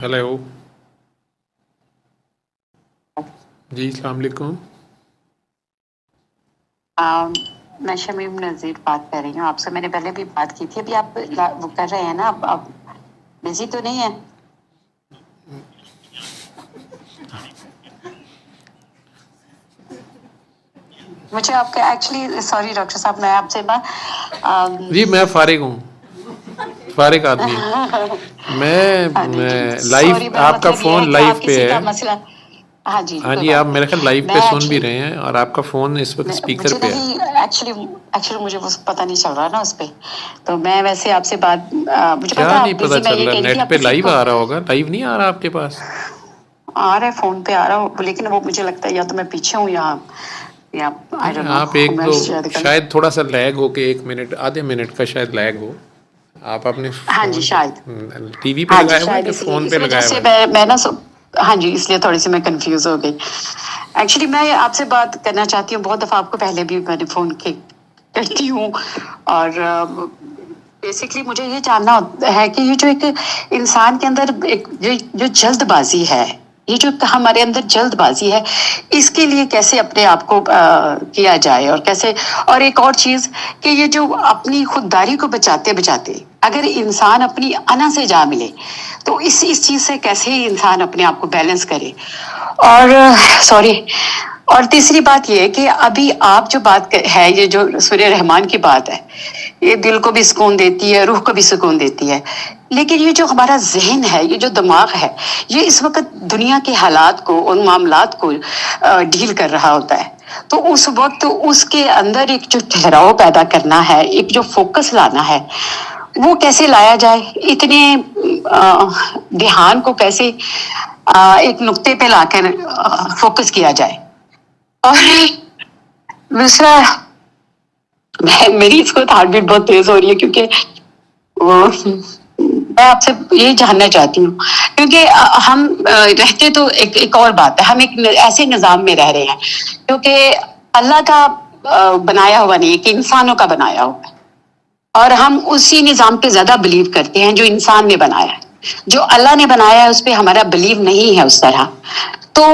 Hello जी, अस्सलाम वालेकुम। अम, मैं शमीम नज़ीर बात कर रही हूँ आपसे। मैंने पहले भी बात की थी। अभी आप वो कर रहे हैं ना, आप बिजी तो नहीं है? मुझे आपका एक्चुअली, सॉरी डॉक्टर साहब, मैं आपसे ना जी मैं फारिग हूँ, फारिग आदमी हूँ। हाँ जी जी, मैं लाइव सॉरी, मेरा आपका मतलब ये है फ़ोन कि आप लाइव पे किसी है। का मसला। हाँ जी, हाँ कोई जी, आप बात नहीं। मेरे ख्याल लाइव पे मैं सुन भी एक्चुअली रहे हैं और आपका फ़ोन इस वक्त स्पीकर मुझे पे है। नहीं, एक्चुअली एक्चुअली मुझे वो पता नहीं चल रहा ना उस पे। तो मैं वैसे आपसे बात, मुझे क्या पता है नहीं आप पता बिजी, मैं चल ये रहा? कह रही थी नेट आप पे किसी लाइव को। आ रहा होगा, लाइव नहीं आ रहा आपके पास? आ रहा है, फोन पे आ रहा हूँ, लेकिन वो मुझे लगता है या तो मैं पीछे हूँ या आई नहीं, डोंट नो, आप एक मैं दो शायद कल। शायद थोड़ा सा लैग हो के 1 मिनट आधे मिनट का शायद लैग हो। आप अपने हाँ जी फ़ोन पे शायद। टीवी पे हाँ जी लगाया हुआ है शायद, कि इसलिए फ़ोन इस पे वजह लगाया हुआ से है? मैं ना हाँ जी, इसलिए थोड़ी सी मैं कंफ्यूज हो गई। एक्चुअली मैं आपसे बात करना चाहती हूँ, बहुत दफा आपको पहले भी मैंने फोन के करती हूँ। और बेसिकली मुझे ये जानना है कि ये जो एक इंसान के अंदर एक जो जल्दबाजी है, ये जो हमारे अंदर जल्दबाजी है, इसके लिए कैसे अपने आप को किया जाए, और कैसे। और एक और चीज कि ये जो अपनी खुददारी को बचाते बचाते अगर इंसान अपनी अना से जा मिले, तो इस चीज से कैसे इंसान अपने आप को बैलेंस करे। और सॉरी, और तीसरी बात ये कि अभी आप जो है, ये जो सूर्य रहमान की बात है, ये दिल को भी सुकून देती है, रूह को भी सुकून देती है। लेकिन ये जो हमारा जहन है, ये जो दिमाग है, ये इस वक्त दुनिया के हालात को, उन मामलात को डील कर रहा होता है। तो उस वक्त उसके अंदर एक जो ठहराव पैदा करना है, एक जो फोकस लाना है, वो कैसे लाया जाए, इतने ध्यान को कैसे एक नुक्ते पे लाकर फोकस किया जाए। और दूसरा, मेरी इस वक्त हार्ट बीट बहुत तेज हो रही है, क्योंकि वो मैं आपसे ये जानना चाहती हूँ, क्योंकि हम रहते तो एक और बात है, हम एक ऐसे निजाम में रह रहे हैं क्योंकि अल्लाह का बनाया हुआ नहीं है, कि इंसानों का बनाया हुआ है। और हम उसी निजाम पे ज्यादा बिलीव करते हैं जो इंसान ने बनाया है। जो अल्लाह ने बनाया है उस पे हमारा बिलीव नहीं है उस तरह। तो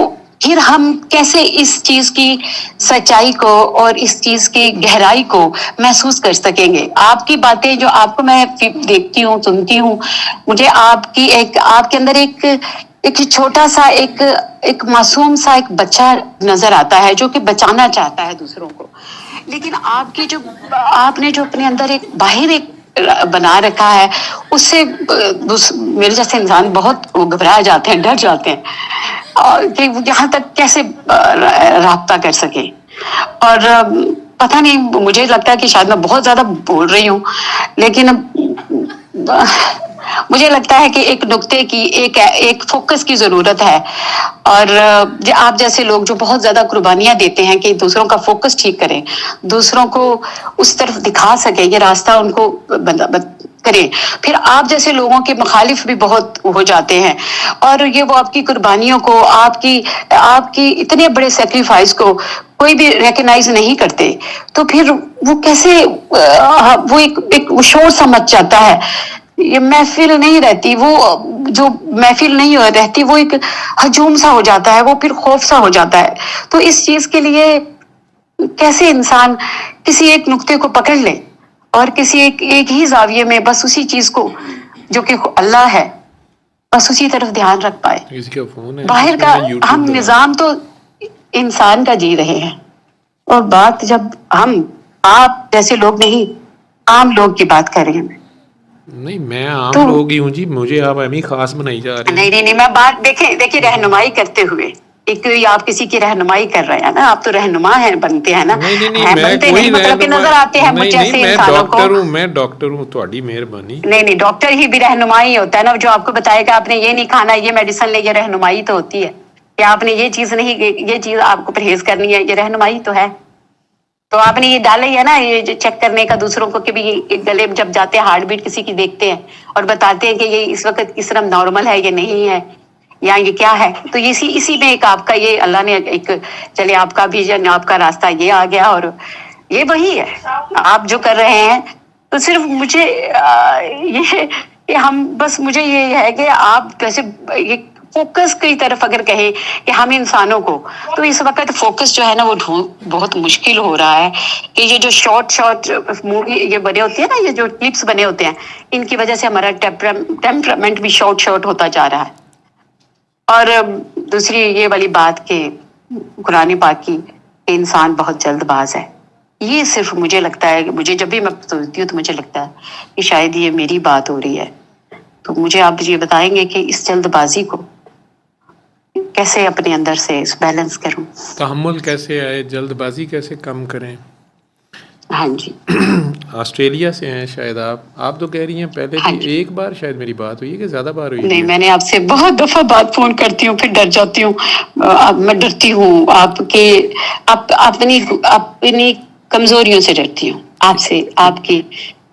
फिर हम कैसे इस चीज की सच्चाई को और इस चीज की गहराई को महसूस कर सकेंगे। आपकी बातें जो आपको मैं देखती हूँ, सुनती हूँ, मुझे आपके अंदर एक छोटा सा एक मासूम सा एक बच्चा नजर आता है, जो कि बचाना चाहता है दूसरों को। लेकिन आपने जो अपने अंदर एक बाहर एक बना रखा है, उससे मेरे जैसे इंसान बहुत घबरा जाते हैं, डर जाते हैं, और कि वो यहाँ तक कैसे राब्ता कर सके। और पता नहीं, मुझे लगता है कि शायद मैं बहुत ज्यादा बोल रही हूँ, लेकिन मुझे लगता है कि एक नुक्ते की, एक फोकस की जरूरत है। और आप जैसे लोग जो बहुत ज्यादा कुर्बानियां देते हैं कि दूसरों का फोकस ठीक करें, दूसरों को उस तरफ दिखा सके, ये रास्ता उनको करें, फिर आप जैसे लोगों के मुखालिफ भी बहुत हो जाते हैं, और ये वो आपकी कुर्बानियों को, आपकी आपकी इतने बड़े सेक्रीफाइस को कोई भी रिकग्नाइज नहीं करते। तो फिर वो कैसे वो एक शोर सा मच जाता है, ये महफिल नहीं रहती, वो जो महफिल नहीं रहती, वो एक हजूम सा हो जाता है, वो फिर खौफ सा हो जाता है। तो इस चीज के लिए कैसे इंसान किसी एक नुक्ते को पकड़ ले, और किसी एक ही जाविये में बस उसी चीज को, जो कि अल्लाह है, बस उसी तरफ ध्यान रख पाए। किसी का फ़ोन है बाहर इसमें? का मैं यूट्यूब हम लगा। निजाम तो इंसान का जी रहे हैं, और बात जब हम, आप जैसे लोग नहीं, आम लोग की बात कर रहे हैं। नहीं, मैं आम तो लोग ही हूँ जी, मुझे आप एम ही खास बनाई जा रही नहीं हैं। नहीं नहीं, मैं बात देखिए देखिए, रहनुमाई करते हुए, एक आप किसी की रहनुमाई कर रहे हैं ना, आप तो रहनुमा है, बनते हैं ना, नहीं नहीं नहीं, है मैं बनते नहीं, कोई मतलब कि रहनुमा नजर आते हैं मुझ नहीं नहीं, जैसे मैं इंसानों को। डॉक्टर हूँ, मैं डॉक्टर हूँ, थोड़ी मेहरबानी। नहीं नहीं, डॉक्टर ही भी रहनुमाई होता है ना, जो आपको बताएगा आपने ये नहीं खाना, ये मेडिसिन ले, ये रहनुमाई तो होती है। कि आपने ये चीज नहीं, ये चीज आपको परहेज करनी है, ये रहनुमाई तो है। तो आपने ये डाला ही है ना, ये चेक करने का दूसरों को, कि भी ये गले जब जाते हैं, हार्ट बीट किसी की देखते हैं और बताते हैं कि ये इस वक्त किस तरह नॉर्मल है, ये नहीं है, या ये क्या है। तो इसी इसी में एक आपका ये अल्लाह ने एक, चले आपका विजन, आपका रास्ता ये आ गया, और ये वही है आप जो कर रहे हैं। तो सिर्फ मुझे ये कि हम बस, मुझे ये है कि आप कैसे ये फोकस की तरफ अगर कहें कि हम इंसानों को, तो इस वक्त फोकस जो है ना वो ढूंढ बहुत मुश्किल हो रहा है कि ये जो शॉर्ट शॉर्ट मूवी ये बने होते हैं ना, ये जो क्लिप्स बने होते हैं, इनकी वजह से हमारा टेम्परामेंट भी शॉर्ट शॉर्ट होता जा रहा है। और दूसरी ये वाली बात कि कुरान पाक की इंसान बहुत जल्दबाज है, ये सिर्फ मुझे लगता है कि मुझे जब भी मैं सोचती हूँ तो मुझे लगता है कि शायद ये मेरी बात हो रही है। तो मुझे आप ये बताएंगे कि इस जल्दबाजी को कैसे अपने अंदर से बैलेंस करूं? तहम्मुल कैसे आए, जल्दबाजी कैसे कम करें? हाँ जी। ऑस्ट्रेलिया से हैं शायद आप तो कह रही हैं पहले हाँ भी जी। एक बार शायद मेरी बात हुई है कि ज़्यादा बार हुई नहीं, है? मैंने आपसे बहुत दफा बात फोन करती हूँ, फिर डर जाती हूँ। मैं डरती हूँ आपके, आप अपनी अपनी कमजोरियों से डरती हूँ, आपसे, आपकी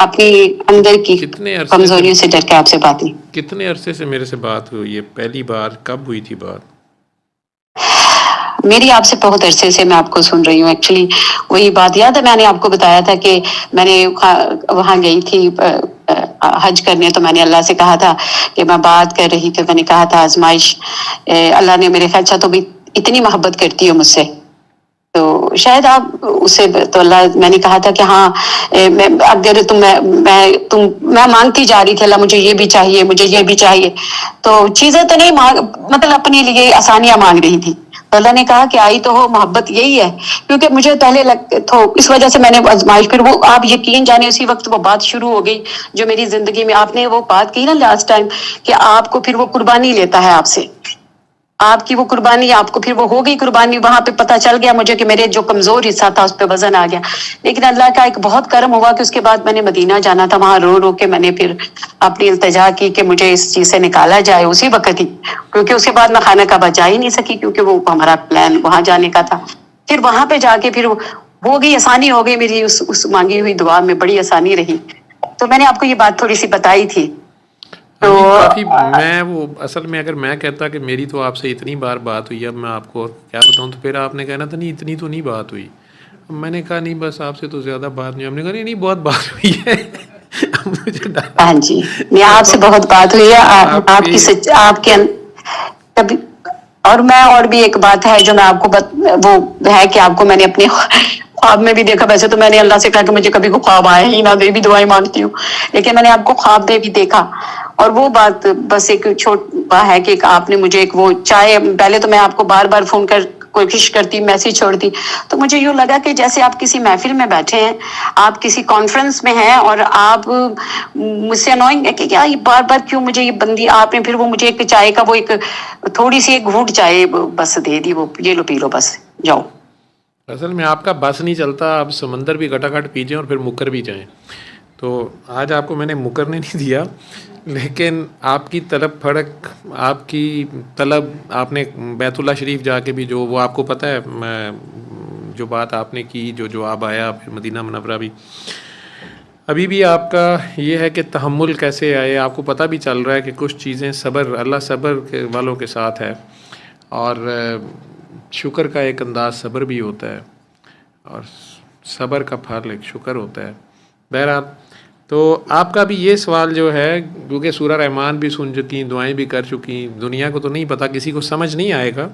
अपनी अंदर की कितने अरसे से कमजोरियों से डर के आपसे बात नहीं। कितने अरसे से मेरे से बात हुई है? पहली बार कब हुई थी बात? मेरी आपसे बहुत अरसे से मैं आपको सुन रही हूँ। एक्चुअली वही बात याद है, मैंने आपको बताया था कि मैंने वहां गई थी हज करने, तो मैंने अल्लाह से कहा था कि मैं बात कर रही थी, मैंने कहा था आजमाइश, अल्लाह ने मेरे ख्याल से तो भी इतनी मोहब्बत करती हो मुझसे, तो शायद आप उसे, तो अल्लाह, मैंने कहा था कि हाँ, मैं अगर मैं मांगती जा रही थी, अल्लाह मुझे ये भी चाहिए, मुझे ये भी चाहिए, तो चीजें तो नहीं मांग, मतलब अपने लिए आसानियां मांग रही थी। तो अल्लाह ने कहा कि आई तो हो, मोहब्बत यही है, क्योंकि मुझे पहले तो इस वजह से मैंने आजमाइश, फिर वो आप यकीन जाने उसी वक्त वो बात शुरू हो गई जो मेरी जिंदगी में आपने वो बात की ना लास्ट टाइम, कि आपको फिर वो कुर्बानी लेता है आपसे, आपकी वो कुर्बानी, आपको फिर वो हो गई कुर्बानी, वहां पे पता चल गया मुझे कि मेरे जो कमजोर हिस्सा था उस पर वजन आ गया। लेकिन अल्लाह का एक बहुत करम हुआ कि उसके बाद मैंने मदीना जाना था, वहां रो रो के मैंने फिर अपनी इल्तिजा की कि मुझे इस चीज से निकाला जाए उसी वक्त ही, क्योंकि उसके बाद मैं खाना काबा जा ही नहीं सकी, क्योंकि वो हमारा प्लान वहां जाने का था। फिर वहां पे जाके फिर हो गई, आसानी हो गई मेरी, उस मांगी हुई दुआ में बड़ी आसानी रही। तो मैंने आपको ये बात थोड़ी सी बताई थी। हाँ तो जी, काफ़ी। मैं वो असल में अगर मैं कहता कि मेरी तो आपसे इतनी बार बात हुई, अब मैं आपको और क्या बताऊँ, तो फिर आपने कहना था नहीं इतनी तो नहीं बात हुई। अब मैंने कहा नहीं बस आपसे तो ज़्यादा बात नहीं। हमने कहा नहीं नहीं बहुत बात हुई है। अब मुझे डर, हाँ जी, मैं आपसे अब बहुत बात हुई है, आपकी आपकी सच, आपके कभी, और मैं, और भी एक बात है जो मैं आपको वो है कि आपको मैंने अपने ख्वाब में भी देखा। वैसे तो मैंने अल्लाह से कहा कि मुझे कभी को ख्वाब आए ही ना, दे भी दुआएं मांगती हूँ, लेकिन मैंने आपको ख्वाब में भी देखा। और वो बात बस एक छोटा है कि आपने मुझे एक वो चाय, पहले तो मैं आपको बार बार फोन कर कोशिश करती, मैसेज छोड़ती, तो मुझे यूं लगा कि जैसे आप किसी महफिल में बैठे हैं, आप किसी कॉन्फ्रेंस में हैं, और आप मुझसे अनोइंग है कि क्या ये बार बार क्यों मुझे ये बंदी, आपने फिर वो मुझे एक चाय का वो एक थोड़ी सी एक घूंट चाय बस दे दी, वो ये लो पी लो बस जाओ। असल में आपका बस नहीं चलता, आप समंदर भी घटाघट पीजिए और फिर मुकर भी जाएं। तो आज आपको मैंने मुकरने नहीं दिया, लेकिन आपकी तलब फड़क, आपकी तलब, आपने बैतुल्ला शरीफ जाके भी जो वो आपको पता है, मैं जो बात आपने की, जो जवाब आया, फिर मदीना मुनव्वरा भी, अभी भी आपका ये है कि तहम्मुल कैसे आए। आपको पता भी चल रहा है कि कुछ चीज़ें सब्र, अल्लाह सब्र के वालों के साथ है, और शुक्र का एक अंदाज़ सब्र भी होता है, और सब्र का फल एक शुक्र होता है। बहरहाल, तो आपका भी ये सवाल जो है, क्योंकि सूरह रहमान भी सुन चुकी, दुआएं भी कर चुकी, दुनिया को तो नहीं पता, किसी को समझ नहीं आएगा,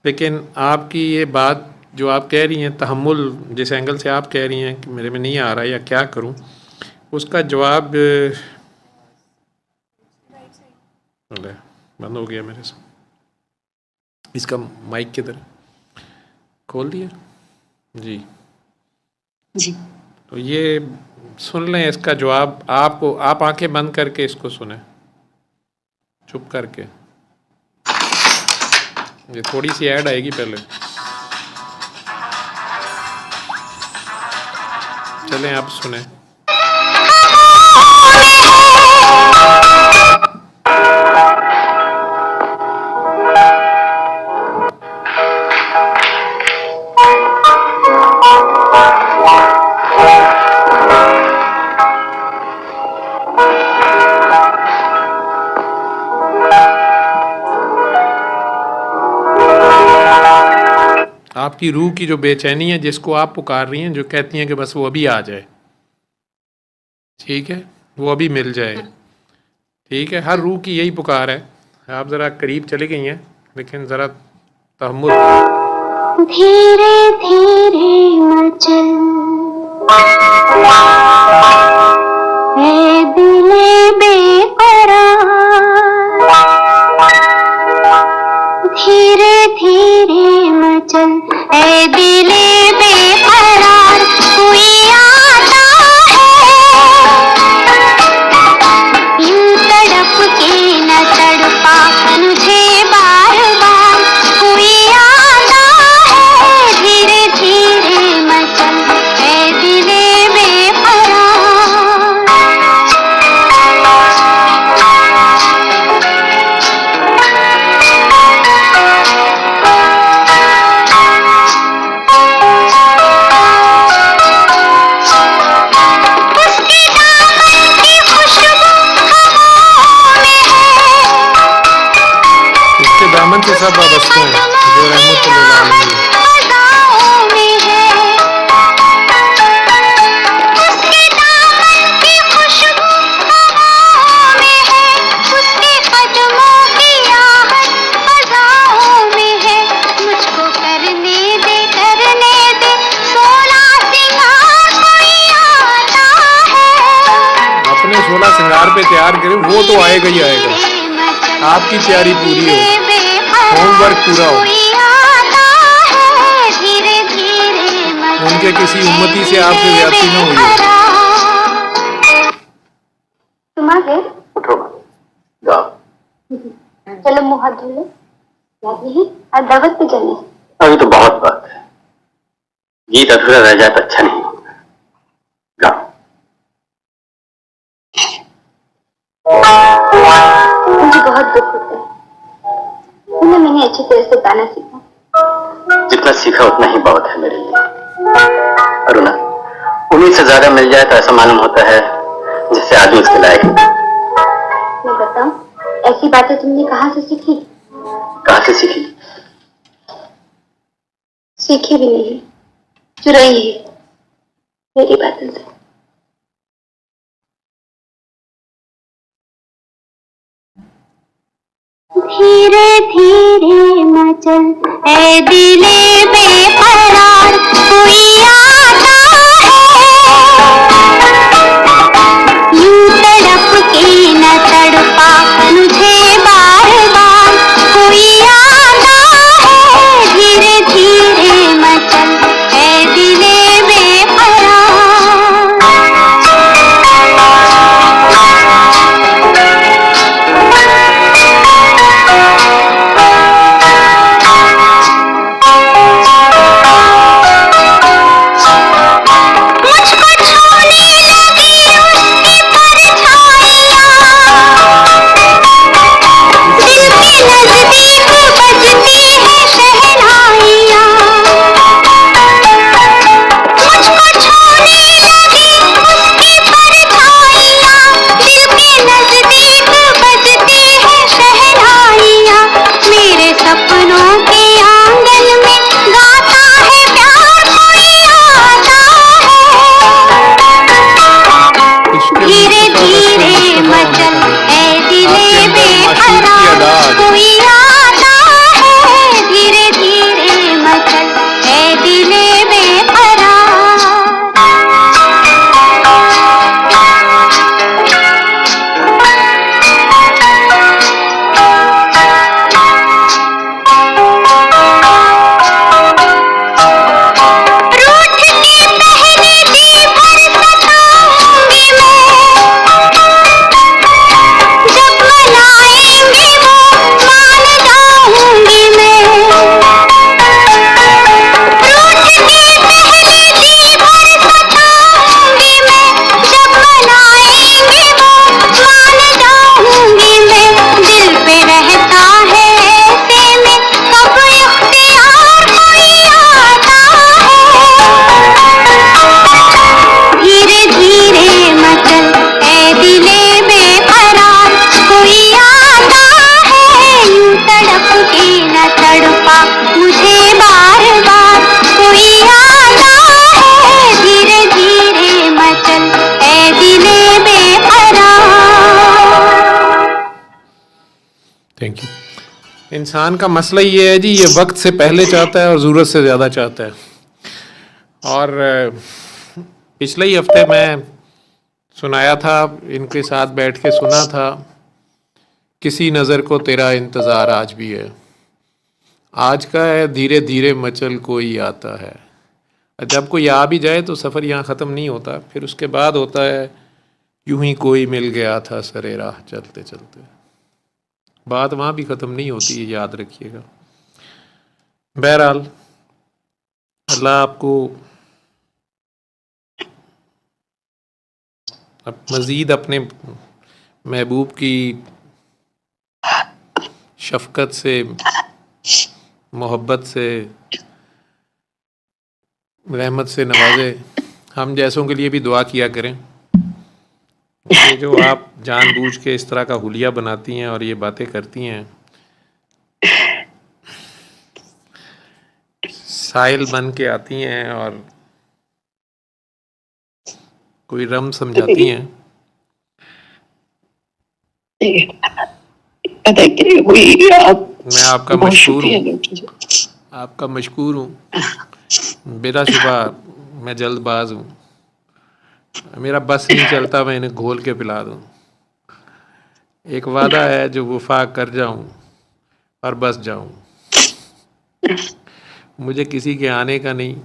लेकिन आपकी ये बात जो आप कह रही हैं, तहम्मुल जिस एंगल से आप कह रही हैं कि मेरे में नहीं आ रहा या क्या करूं, उसका जवाब बंद हो गया मेरे से। इसका माइक किधर खोल दिया जी? जी तो ये सुन लें इसका जवाब, आपको, आप आंखें बंद करके इसको सुने, चुप करके। ये थोड़ी सी ऐड आएगी पहले, चलें आप सुने। आपकी रूह की जो बेचैनी है, जिसको आप पुकार रही हैं, जो कहती हैं कि बस वो अभी आ जाए, ठीक है, वो अभी मिल जाए, ठीक है, हर रूह की यही पुकार है। आप ज़रा करीब चली गई हैं, लेकिन ज़रा तहम्मुल। धीरे धीरे मचल है दिले बेकरार, धीरे धीरे मचल है दिले बेकरार, कोई आता है यूं तड़प के न तड़पा मुझे बार बार, कोई आता है धीरे धीरे मचल है दिले बेकरार। उसके दामन की खुशबू हवाओं में है, उसके दामन से सब वाबस्ते हैं जो रहमतुल्लिल आलमीन है। फज़ाओं में है, उसके दामन की खुशबू हवाओं में है, उसके कदमों की आहट फज़ाओं में है। मुझको करने दे 16 सिंगार, कोई आता है अपने 16 श्रृंगार पे तैयार करें, वो तो आएगा ही आएगा। आपकी तैयारी पूरी हो, होमवर्क पूरा हो, उनके किसी उम्मती से आपसे ज्यादती ना हुई हो। तुम आ गए? उठो जाओ। चलो मुँह हाथ धो लो। याद नहीं आज दावत पे चलना है। अभी तो बहुत बात है, गीत अधूरा रह जाए तो अच्छा नहीं होगा। जाओ। मुझे बहुत दुख होता है, उन्हें मैंने अच्छी तरह से गाना सीखा। जितना सीखा उतना ही बहुत है मेरे लिए। अरुणा, उम्मीद से ज्यादा मिल जाए तो ऐसा मालूम होता है जिससे आदमी उसके लायक नहीं। मैं बताऊं, ऐसी बातें तुमने कहाँ से सीखी? कहाँ से सीखी? सीखी भी नहीं, चुराई है मेरी बातों से। धीरे धीरे मचल है दिले बेकरार, कोई आता है यूं तड़प के न तड़पा मुझे बार बार, कोई आता है धीरे धीरे मचल है दिले बेकरार। इंसान का मसला ये है जी, ये वक्त से पहले चाहता है और ज़रूरत से ज़्यादा चाहता है। और पिछले ही हफ्ते मैं सुनाया था, इनके साथ बैठ के सुना था, किसी नज़र को तेरा इंतज़ार आज भी है, आज का है धीरे धीरे मचल कोई आता है। जब कोई आ भी जाए तो सफ़र यहाँ ख़त्म नहीं होता, फिर उसके बाद होता है यूं ही कोई मिल गया था सरे राह चलते चलते। बात वहाँ भी ख़त्म नहीं होती, ये याद रखिएगा। बहरहाल अल्लाह आपको मज़ीद अपने महबूब की शफ़क़त से, मोहब्बत से, रहमत से नवाजे। हम जैसों के लिए भी दुआ किया करें। ये जो आप जानबूझ के इस तरह का हुलिया बनाती हैं और ये बातें करती हैं, साहिल बन के आती हैं और कोई रम समझाती हैं। मैं आपका मशकूर हूँ, आपका मशकूर हूँ। बिला शुबा मैं जल्दबाज हूँ, मेरा बस नहीं चलता मैं इन्हें घोल के पिला दूँ। एक वादा है जो वफा कर जाऊँ और बस जाऊँ, मुझे किसी के आने का नहीं।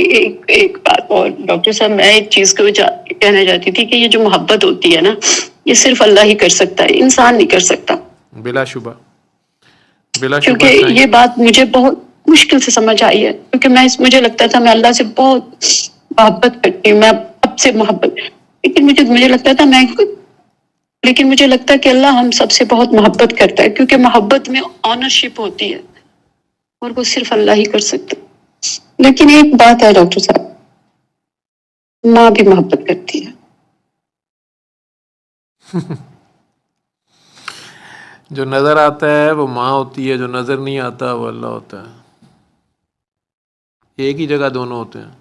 एक बात और डॉक्टर साहब, मैं एक चीज को कहना चाहती थी कि ये जो मोहब्बत होती है ना, ये सिर्फ अल्लाह ही कर सकता है, इंसान नहीं कर सकता। बिलाशुबा, बिलाशुबा। क्योंकि ये बात मुझे बहुत मुश्किल से समझ आई है, क्योंकि मुझे लगता था मैं अल्लाह से बहुत मोहब्बत करती हूँ, मैं अब से मोहब्बत, लेकिन मुझे लगता था लेकिन मुझे लगता है कि अल्लाह हम सबसे बहुत मोहब्बत करता है, क्योंकि मोहब्बत में ऑनरशिप होती है और वो सिर्फ अल्लाह ही कर सकता है। लेकिन एक बात है डॉक्टर साहब, माँ भी मोहब्बत करती है। जो नजर आता है वो माँ होती है, जो नजर नहीं आता वो अल्लाह होता है। एक ही जगह दोनों होते हैं।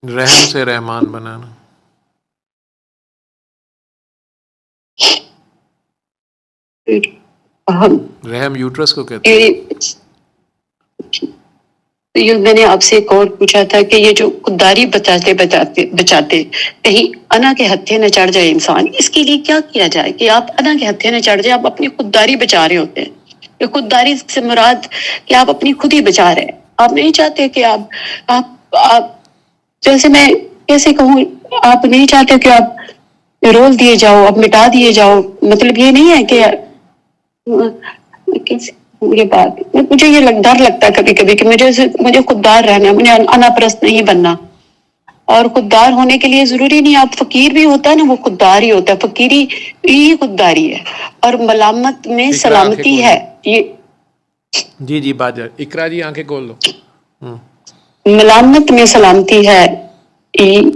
रहम से रहमान बनाना। रहम यूट्रस को कहते हैं। मैंने आपसे एक और पूछा था कि ये जो खुददारी बचाते कहीं अना के हत्थे न चढ़ जाए इंसान, इसके लिए क्या किया जाए कि आप अना के हत्थे न चढ़ जाए? आप अपनी खुददारी बचा रहे होते हैं। ये खुददारी से मुराद कि आप अपनी खुद ही बचा रहे हैं। आप नहीं चाहते कि आप जैसे मैं कैसे कहूँ, आप नहीं चाहते कि आप रोल दिए जाओ, आप मिटा दिए जाओ। मतलब ये नहीं है कि ये बात, मुझे ये डर लगता है कभी कभी कि मुझे खुददार रहना है, मुझे अनापरस्त नहीं बनना। और खुददार होने के लिए जरूरी नहीं आप फकीर भी होता है ना, वो खुददार ही होता है, फकीरी ही खुददारी है। और मलामत में सलामती है ये। जी जी बात, इकरा जी आंखें खोल लो। मलामत में सलामती है।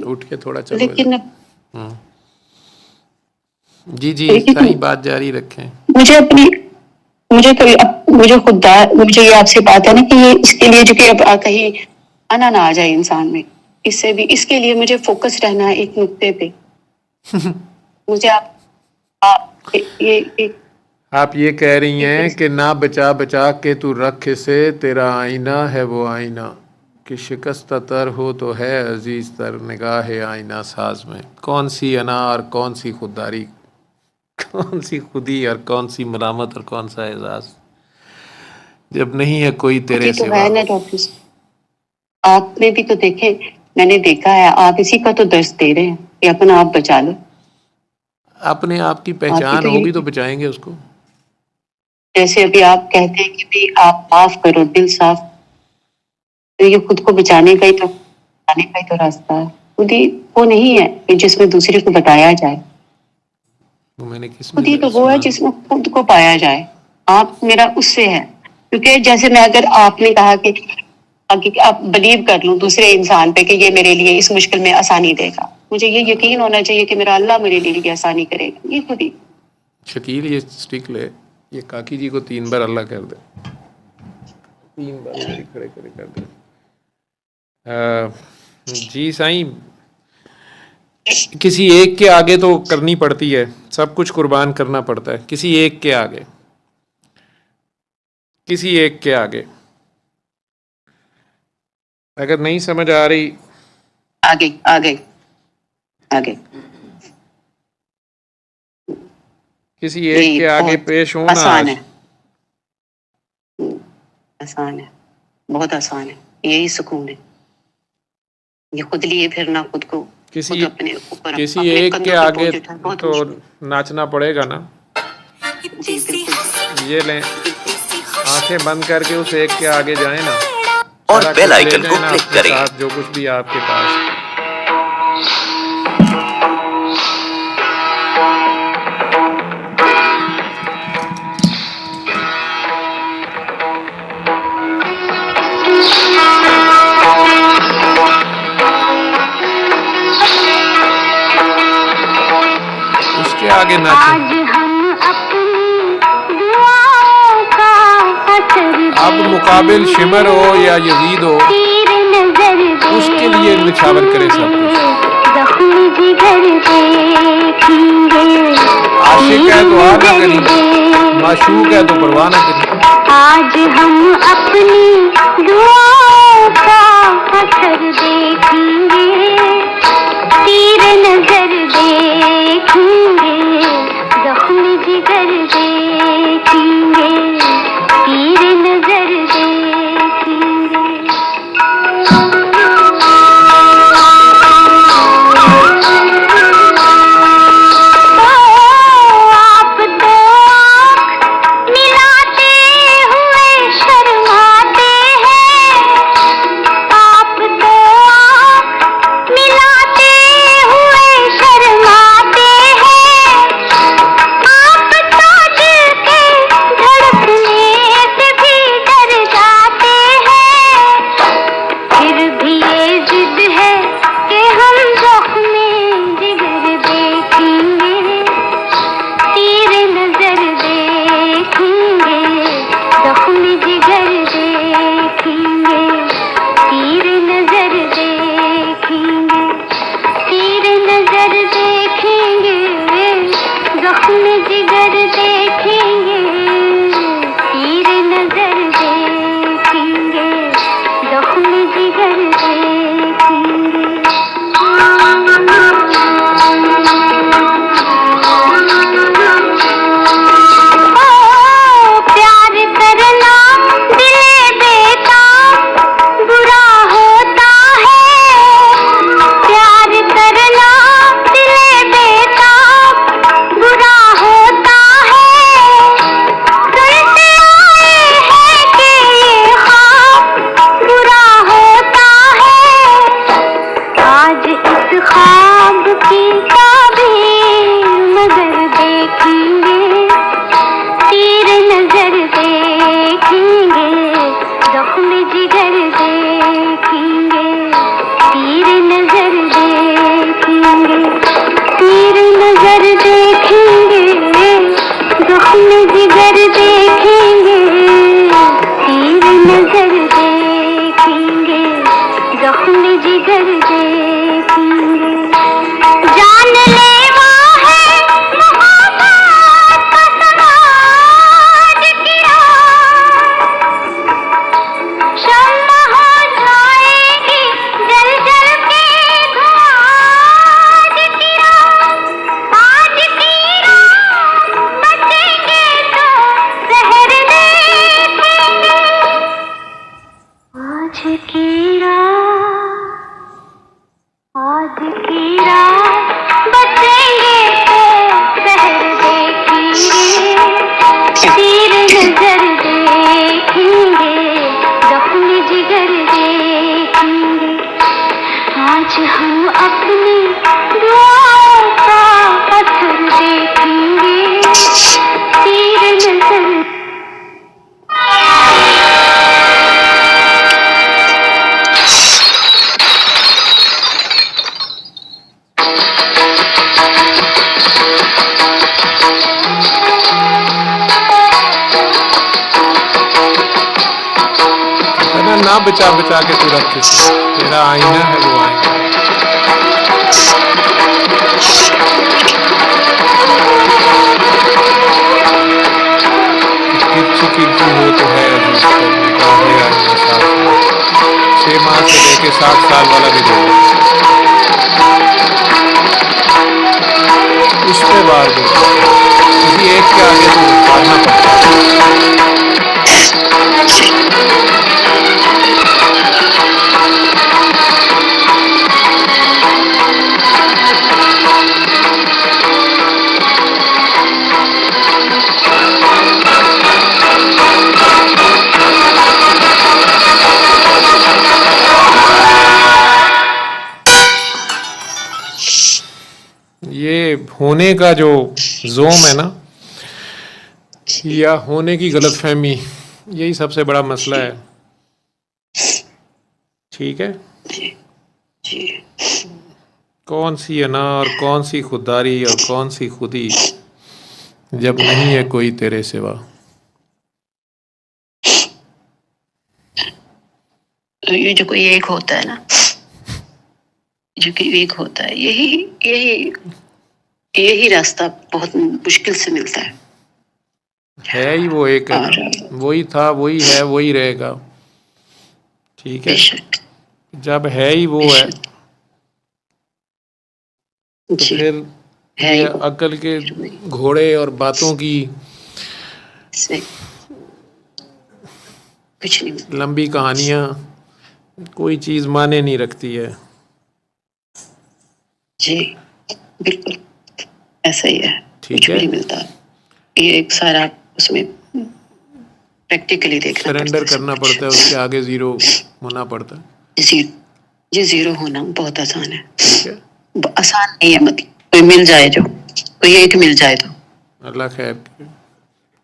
उठ के थोड़ा चलो। लेकिन जी जी सही बात जारी रखें। मुझे खुददार, मुझे ये आपसे बात है ना कि ये इसके लिए जो कि अब कहीं आना ना आ जाए इंसान में, इससे भी इसके लिए मुझे फोकस रहना है एक नुक्ते पे। मुझे आप ये कह रही हैं कि ना बचा बचा के तू रख से, तेरा आईना है वो आईना कि शिकस्त तर हो तो है अजीज तर निगाह आईना साज में। कौन सी अना और कौन सी खुददारी, कौन सी खुदी और कौन सी मलामत और कौन सा एजाज, जब नहीं है कोई तेरे तो सिवा। है ना डॉक्टर, आपने भी तो देखे, मैंने देखा है, आप इसी का तो दर्ज दे रहे हैं कि अपना आप बचा लो। अपने आप की पहचान होगी तो बचाएंगे उसको। जैसे अभी आप कहते हैं कि भी आप माफ करो, दिल साफ, तो ये खुद को बचाने का ही तो रास्ता है। खुद ही वो नहीं है कि जिसमें दूसरे को बताया जाए, मैंने किस खुद ही तो वो है जिसमें खुद को पाया जाए। आप मेरा उससे है, क्योंकि जैसे मैं, अगर आपने कहा कि आप बिलीव कर लूं दूसरे इंसान पे कि ये मेरे लिए इस मुश्किल में आसानी देगा, मुझे ये यकीन होना चाहिए कि मेरा अल्लाह मेरे लिए आसानी करेगा। ये खुद ही शकील, ये स्टिक ले, ये काकी जी को 3 बार अल्लाह कर दे, 3 बार खड़े खड़े कर दे। जी साईं, किसी एक के आगे तो करनी पड़ती है, सब कुछ कुर्बान करना पड़ता है, किसी एक के आगे, किसी एक के आगे। अगर नहीं समझ आ रही, आगे आगे आगे किसी एक के आगे पेश होना आसान है, आसान है, बहुत आसान है, यही सुकून है। ये खुद लिए फिरना, खुद को किसी अपने ऊपर किसी अपने एक कंधों के पे आगे बोझ उठाना बहुत तो मुश्किल नाचना पड़ेगा ना। जी बिल्कुल। ये लें, आंखें बंद करके उस एक के आगे जाएं ना, और सारा बेल कुछ ले आइकन को जाएं ना क्लिक अपने करें। साथ, जो कुछ भी आपके पास। उसके आगे नाचें। अब मुकाबिल शिमर हो या यजीद हो, उसके लिए निछावर करें सब कुछ। आशिक है तो आ ना करी, माशूक है तो परवाह ना करी। आज हम अपनी दुआओं का असर देखेंगे, तीर नजर देखेंगे, जख्म जिगर देखेंगे, तीर नजर देखेंगे। आप तो मिलाते हुए शर्माते हैं, आप तो मिलाते हुए शर्माते हैं, आप तो दिल के धड़कने से भी डर जाते हैं। फिर भी ये जिद है कि हम ज़ख्म जिगर देखेंगे, तीर नजर देखेंगे, ज़ख्म जिगर देखेंगे, तीर नजर देखेंगे, तीर नजर देखेंगे, ज़ख्म जिगर देखेंगे, तीर नजर देखेंगे, ज़ख्म जिगर प्यार करना दिले बेताब बुरा होता है, प्यार करना दिले बेताब बुरा होता है। सुनते आए हैं कि ये ख्वाब बुरा होता है। आज इस ख्वाब की ताबीर मगर देखेंगे, तीर नजर देखेंगे, ज़ख्म जिगर देखेंगे, तीर नजर देखेंगे, तीर नजर देखेंगे, ज़ख्म जिगर देखेंगे, तीर नजर देखेंगे, ज़ख्म जिगर देखेंगे। जानलेवा है मोहब्बत का समाज किया, शम्मा हो जाएगी जल जल के धुआं किया। आज की रात बचेंगे तो जहर देखेंगे, आज की रात, आज की रात बचेंगे तो जहर देखेंगे, तीर नजर देखेंगे, ज़ख्म जिगर देखेंगे। आज हम अपनी दुआओं का असर देखेंगे, तीर नजर ना बचा बचा के तू रख इसे, तेरा आईना है वो आईना। किरची किरची हो तो है अजीज पर निगाहे आईना साफ साफ। 6 माह से लेके 60 साल वाला भी देखो, उस पे वार दो, किसी एक के आगे तो हारना पड़ता है। ये होने का जो जोम है ना, या होने की गलतफहमी, यही सबसे बड़ा मसला है। ठीक है, जी कौन सी अना और कौन सी खुददारी और कौन सी खुदी, जब नहीं है कोई तेरे सिवा। ये जो कोई एक होता है ना, जो कि एक होता है, यही यही यही रास्ता बहुत मुश्किल से मिलता है। ही वो एक है ना, और वही था, वही है, वही रहेगा। ठीक है, बेशक जब है ही वो है, तो जी फिर है ये ही वो। अकल के घोड़े और बातों की इसमें कुछ नहीं मिलता। लंबी कहानियां कोई चीज माने नहीं रखती है। जी बिल्कुल ऐसा ही है, ठीक कुछ भी है, नहीं मिलता। ये एक सारा उसमें प्रैक्टिकली देखना पड़ता सरेंडर है, करना सब कुछ। पड़ता है, उसके आगे जीरो होना पड़ता है। जी जी जीरो होना बहुत आसान है। ठीक है, आसान नहीं है, मतलब कोई मिल जाए, जो कोई एक मिल जाए तो अल्लाह खैर करे।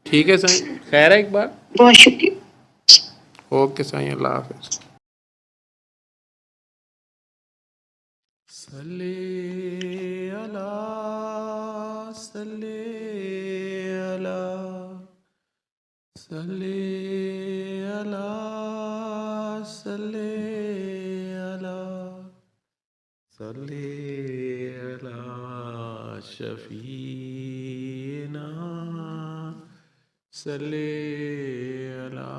ठीक है साईं, खैर है एक बार। बहुत शुक्रिया। ओके साईं, अल्लाह हाफिज। सल्ले अला सल्ले अला सल्ले अला सल्ले अला सल्ले अला शफीना सल्ले अला